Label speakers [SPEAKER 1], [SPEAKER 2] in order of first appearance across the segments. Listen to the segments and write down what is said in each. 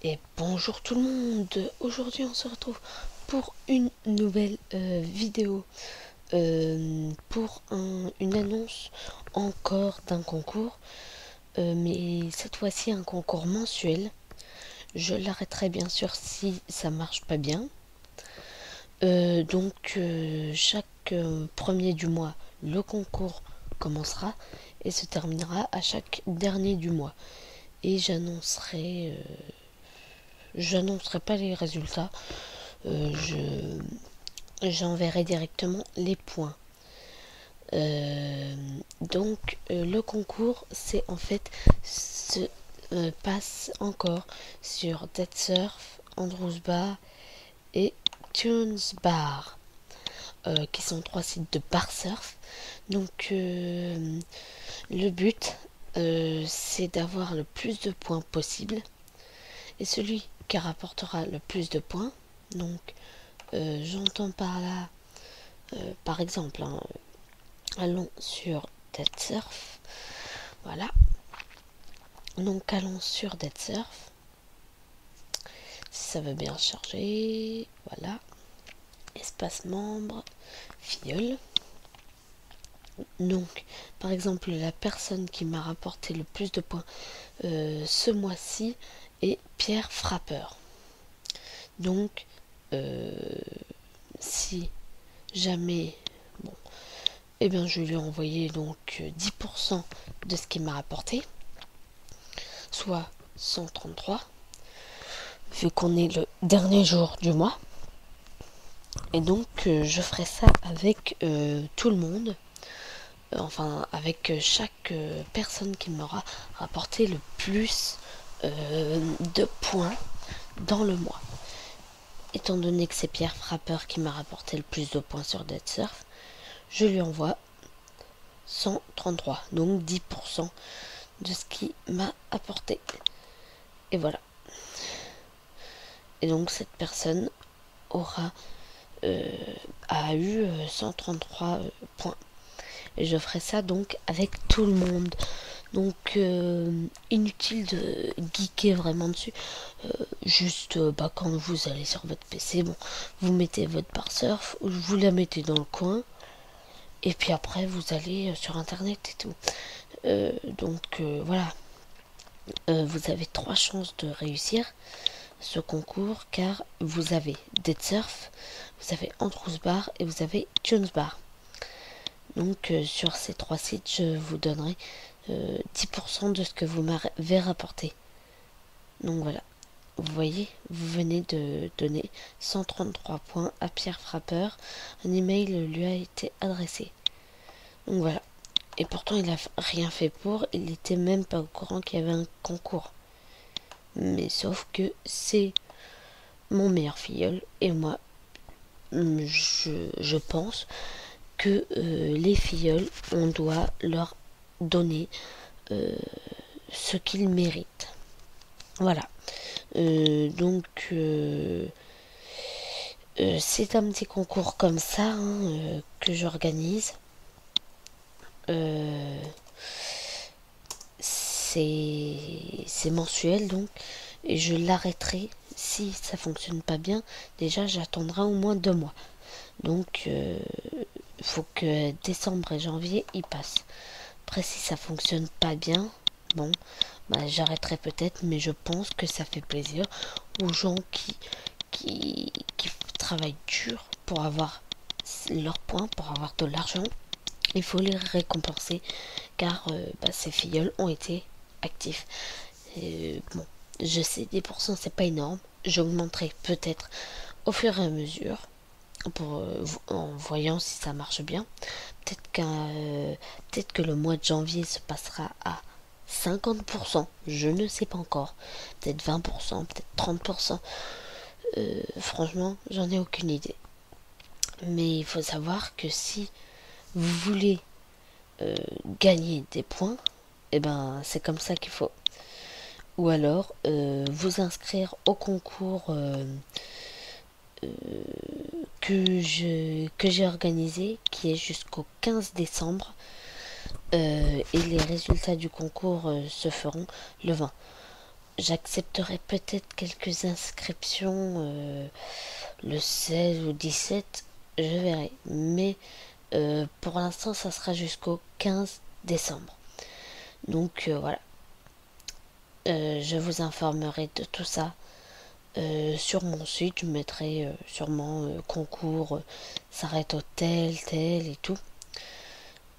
[SPEAKER 1] Et bonjour tout le monde. Aujourd'hui on se retrouve pour une nouvelle vidéo pour une annonce encore d'un concours, mais cette fois-ci un concours mensuel. Je l'arrêterai bien sûr si ça marche pas bien. Chaque premier du mois le concours commencera et se terminera à chaque dernier du mois, et j'annoncerai pas les résultats. J'enverrai directement les points. Le concours, c'est en fait se passe encore sur Dead Surf, Andrews Bar et Tunes Bar, qui sont 3 sites de bar surf. Le but, c'est d'avoir le plus de points possible, et celui qui rapportera le plus de points, j'entends par là, par exemple, allons sur Dead Surf. Voilà. Donc allons sur Dead Surf. Si ça veut bien charger. Voilà. Espace membre. Filleul. Donc, par exemple, la personne qui m'a rapporté le plus de points ce mois-ci est Pierre Frappeur. Donc, si jamais... Bon, eh bien, je lui ai envoyé donc 10% de ce qu'il m'a rapporté, soit 133, vu qu'on est le dernier jour du mois. Et donc, je ferai ça avec tout le monde, enfin, avec chaque personne qui m'aura rapporté le plus de points dans le mois. Étant donné que c'est Pierre Frappeur qui m'a rapporté le plus de points sur Dead Surf, je lui envoie 133, donc 10% de ce qu'il m'a apporté. Et voilà. Et donc cette personne a eu 133 points. Et je ferai ça donc avec tout le monde. Donc inutile de geeker vraiment dessus. Juste quand vous allez sur votre PC, bon, vous mettez votre bar surf, vous la mettez dans le coin, et puis après vous allez sur internet et tout. Voilà. Vous avez 3 chances de réussir ce concours, car vous avez Dead Surf, vous avez Andrews Bar et vous avez Tunes Bar. Donc sur ces 3 sites, je vous donnerai 10% de ce que vous m'avez rapporté. Donc voilà, vous voyez, vous venez de donner 133 points à Pierre Frappeur. Un email lui a été adressé. Donc voilà. Et pourtant il n'a rien fait pour, il n'était même pas au courant qu'il y avait un concours. Mais sauf que c'est mon meilleur filleul, et moi je pense que les filleuls, on doit leur donner ce qu'ils méritent. Voilà. C'est un petit concours comme ça que j'organise. C'est mensuel, donc, et je l'arrêterai si ça fonctionne pas bien. Déjà, j'attendrai au moins 2 mois. Donc, faut que décembre et janvier y passent. Après, si ça fonctionne pas bien, bon, j'arrêterai peut-être, mais je pense que ça fait plaisir aux gens qui travaillent dur pour avoir leurs points, pour avoir de l'argent. Il faut les récompenser, car ces filleuls ont été actifs. Bon, je sais, 10% c'est pas énorme. J'augmenterai peut-être au fur et à mesure, en voyant si ça marche bien. Peut-être que le mois de janvier se passera à 50%, je ne sais pas encore. Peut-être 20%, peut-être 30%. Franchement, j'en ai aucune idée. Mais il faut savoir que si vous voulez gagner des points, et c'est comme ça qu'il faut. Ou alors vous inscrire au concours que j'ai organisé, qui est jusqu'au 15 décembre, et les résultats du concours se feront le 20. j'accepterai peut-être quelques inscriptions le 16 ou 17, je verrai. Mais pour l'instant, ça sera jusqu'au 15 décembre. Donc voilà, je vous informerai de tout ça. Sur mon site, je mettrai sûrement concours, s'arrête au tel, tel et tout.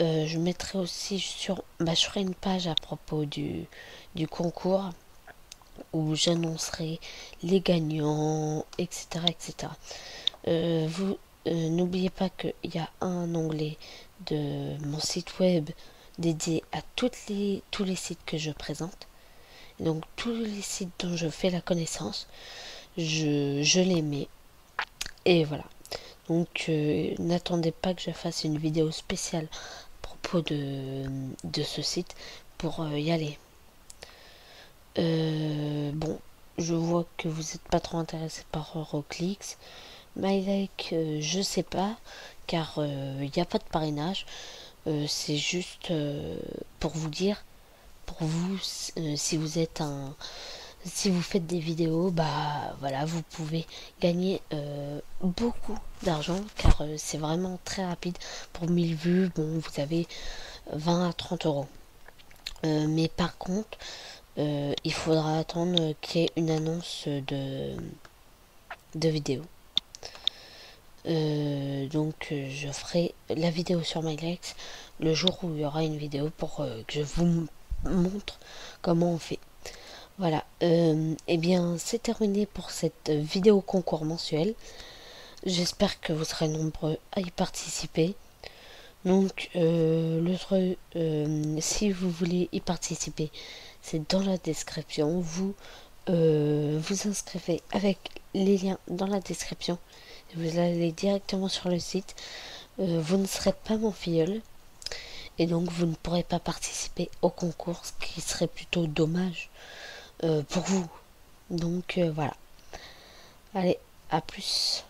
[SPEAKER 1] Je mettrai aussi je ferai une page à propos du concours où j'annoncerai les gagnants, etc. etc. Vous n'oubliez pas qu'il y a un onglet de mon site web dédié à tous les sites que je présente. Donc tous les sites dont je fais la connaissance, je les mets. Et voilà. Donc n'attendez pas que je fasse une vidéo spéciale à propos de ce site pour y aller. Bon, je vois que vous n'êtes pas trop intéressé par Euroclix. MyLike, je sais pas, car il n'y a pas de parrainage. C'est juste pour vous dire, pour vous, si vous êtes si vous faites des vidéos, bah voilà, vous pouvez gagner beaucoup d'argent, car c'est vraiment très rapide. Pour 1000 vues, bon, vous avez 20 à 30 euros. Mais par contre, il faudra attendre qu'il y ait une annonce de vidéo. Donc je ferai la vidéo sur MyLex le jour où il y aura une vidéo pour que je vous montre comment on fait. Voilà, et bien c'est terminé pour cette vidéo concours mensuel. J'espère que vous serez nombreux à y participer. Donc si vous voulez y participer, c'est dans la description. Vous inscrivez avec les liens dans la description. Vous allez directement sur le site. Vous ne serez pas mon filleul. Et donc vous ne pourrez pas participer au concours, ce qui serait plutôt dommage pour vous. Donc voilà. Allez, à plus.